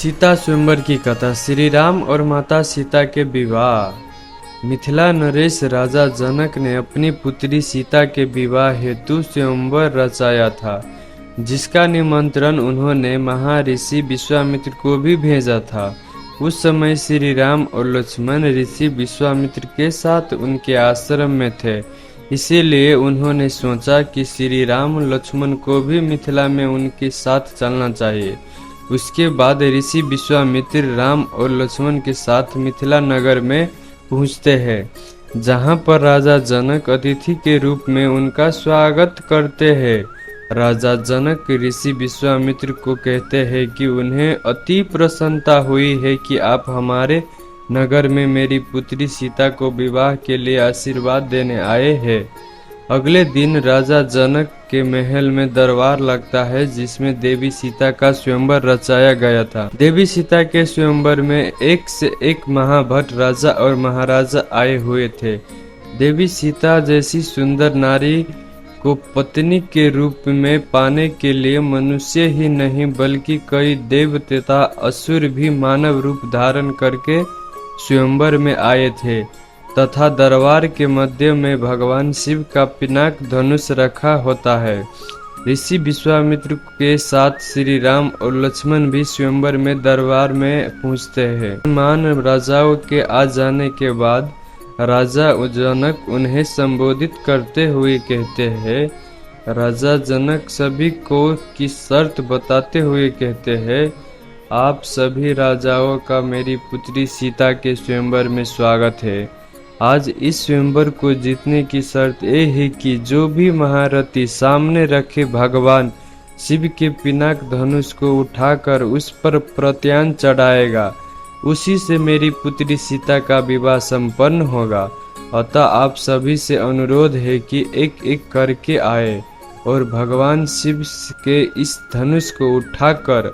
सीता स्वयंवर की कथा। श्री राम और माता सीता के विवाह। मिथिला नरेश राजा जनक ने अपनी पुत्री सीता के विवाह हेतु स्वयंवर रचाया था, जिसका निमंत्रण उन्होंने महर्षि विश्वामित्र को भी भेजा था। उस समय श्री राम और लक्ष्मण ऋषि विश्वामित्र के साथ उनके आश्रम में थे, इसीलिए उन्होंने सोचा कि श्री राम लक्ष्मण को भी मिथिला में उनके साथ चलना चाहिए। उसके बाद ऋषि विश्वामित्र राम और लक्ष्मण के साथ मिथिला नगर में पहुंचते हैं, जहां पर राजा जनक अतिथि के रूप में उनका स्वागत करते हैं। राजा जनक ऋषि विश्वामित्र को कहते हैं कि उन्हें अति प्रसन्नता हुई है कि आप हमारे नगर में मेरी पुत्री सीता को विवाह के लिए आशीर्वाद देने आए हैं। अगले दिन राजा जनक के महल में दरबार लगता है, जिसमें देवी सीता का स्वयंवर रचाया गया था। देवी सीता के स्वयंवर में एक से एक महाभट राजा और महाराजा आए हुए थे। देवी सीता जैसी सुंदर नारी को पत्नी के रूप में पाने के लिए मनुष्य ही नहीं बल्कि कई देव तथा असुर भी मानव रूप धारण करके स्वयंवर में आए थे, तथा दरबार के मध्य में भगवान शिव का पिनाक धनुष रखा होता है। ऋषि विश्वामित्र के साथ श्री राम और लक्ष्मण भी स्वयंवर में दरबार में पहुंचते हैं। मान राजाओं के आ जाने के बाद राजा जनक उन्हें संबोधित करते हुए कहते हैं। राजा जनक सभी को की शर्त बताते हुए कहते हैं, आप सभी राजाओं का मेरी पुत्री सीता के स्वयंवर में स्वागत है। आज इस स्वयंवर को जीतने की शर्त ये है कि जो भी महारथी सामने रखे भगवान शिव के पिनाक धनुष को उठाकर उस पर प्रत्यान चढ़ाएगा, उसी से मेरी पुत्री सीता का विवाह संपन्न होगा। अतः आप सभी से अनुरोध है कि एक एक करके आए और भगवान शिव के इस धनुष को उठाकर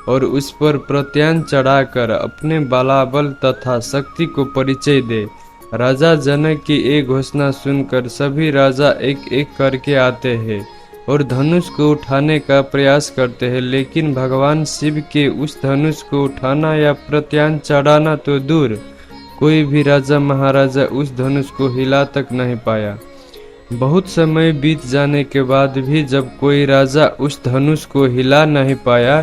और उस पर प्रत्यान चढ़ाकर अपने बलाबल तथा शक्ति को परिचय दे। राजा जनक की ये घोषणा सुनकर सभी राजा एक एक करके आते हैं और धनुष को उठाने का प्रयास करते हैं, लेकिन भगवान शिव के उस धनुष को उठाना या प्रत्यान चढ़ाना तो दूर, कोई भी राजा महाराजा उस धनुष को हिला तक नहीं पाया। बहुत समय बीत जाने के बाद भी जब कोई राजा उस धनुष को हिला नहीं पाया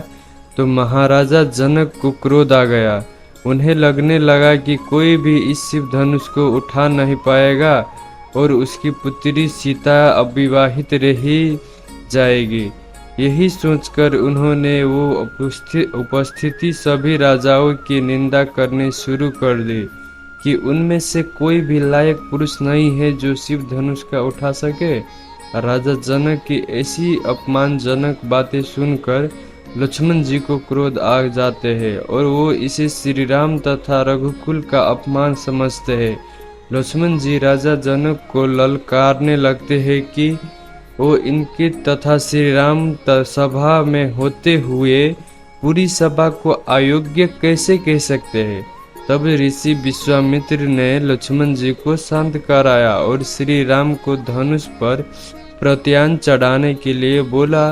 तो महाराजा जनक को क्रोध आ गया। उन्हें लगने लगा कि कोई भी इस शिव धनुष को उठा नहीं पाएगा और उसकी पुत्री सीता अविवाहित रही जाएगी। यही सोचकर उन्होंने वो उपस्थिति सभी राजाओं की निंदा करने शुरू कर दी कि उनमें से कोई भी लायक पुरुष नहीं है जो शिव धनुष का उठा सके। राजा जनक की ऐसी अपमानजनक बातें सुनकर लक्ष्मण जी को क्रोध आ जाते हैं और वो इसे श्री राम तथा रघुकुल का अपमान समझते हैं। लक्ष्मण जी राजा जनक को ललकारने लगते हैं कि वो इनके तथा श्री राम सभा में होते हुए पूरी सभा को अयोग्य कैसे कह सकते हैं। तब ऋषि विश्वामित्र ने लक्ष्मण जी को शांत कराया और श्री राम को धनुष पर प्रत्यान चढ़ाने के लिए बोला।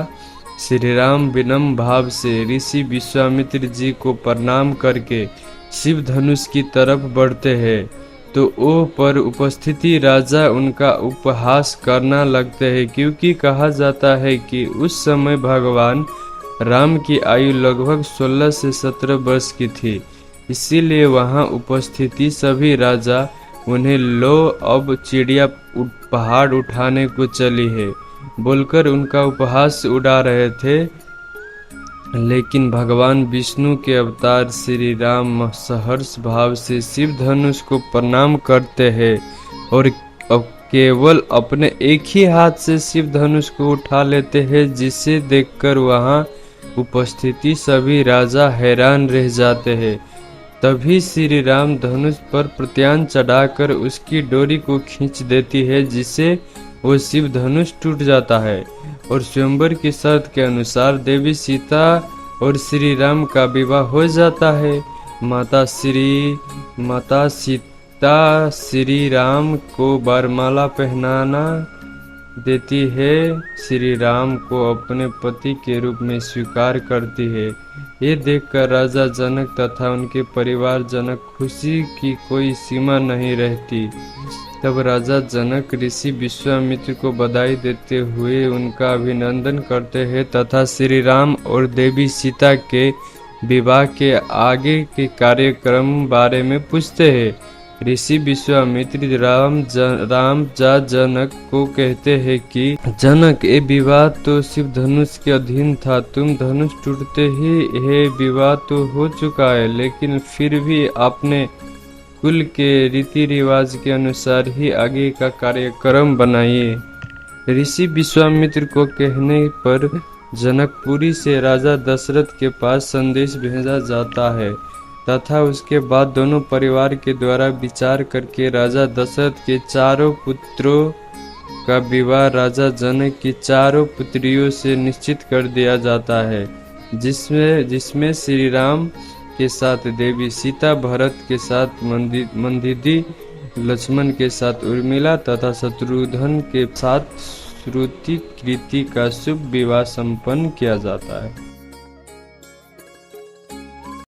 श्री राम विनम्र भाव से ऋषि विश्वामित्र जी को प्रणाम करके शिव धनुष की तरफ बढ़ते हैं, तो वो पर उपस्थिति राजा उनका उपहास करना लगते हैं, क्योंकि कहा जाता है कि उस समय भगवान राम की आयु लगभग 16 से 17 वर्ष की थी। इसीलिए वहां उपस्थिति सभी राजा उन्हें लो अब चिड़िया पहाड़ उठाने को चली है बोलकर उनका उपहास उड़ा रहे थे। लेकिन भगवान विष्णु के अवतार श्री राम सहर्ष भाव से शिव धनुष को प्रणाम करते हैं और अब केवल अपने एक ही हाथ से शिव धनुष को उठा लेते हैं, जिसे देखकर वहां उपस्थिति सभी राजा हैरान रह जाते हैं। तभी श्री राम धनुष पर प्रत्यान चढ़ाकर उसकी डोरी को खींच देती है, जिसे वो शिव धनुष टूट जाता है और स्वयंवर की शर्त के अनुसार देवी सीता और श्री राम का विवाह हो जाता है। माता सीता श्री राम को वरमाला पहनाना देती है, श्री राम को अपने पति के रूप में स्वीकार करती है। ये देखकर राजा जनक तथा उनके परिवार जनक खुशी की कोई सीमा नहीं रहती। तब राजा जनक ऋषि विश्वामित्र को बधाई देते हुए उनका अभिनंदन करते हैं तथा श्री राम और देवी सीता के विवाह के आगे के कार्यक्रम बारे में पूछते हैं। ऋषि विश्वामित्र राम जनक को कहते हैं कि जनक, ये विवाह तो शिव धनुष के अधीन था। तुम धनुष टूटते ही ये विवाह तो हो चुका है, लेकिन फिर भी आपने कुल के रीति रिवाज के अनुसार ही आगे का कार्यक्रम बनाइए। ऋषि विश्वामित्र को कहने पर जनकपुरी से राजा दशरथ के पास संदेश भेजा जाता है तथा उसके बाद दोनों परिवार के द्वारा विचार करके राजा दशरथ के चारों पुत्रों का विवाह राजा जनक की चारों पुत्रियों से निश्चित कर दिया जाता है, जिसमें श्री राम के साथ देवी सीता, भरत के साथ मंदिदी, लक्ष्मण के साथ उर्मिला तथा शत्रुघ्न के साथ श्रुति कृति का शुभ विवाह संपन्न किया जाता है।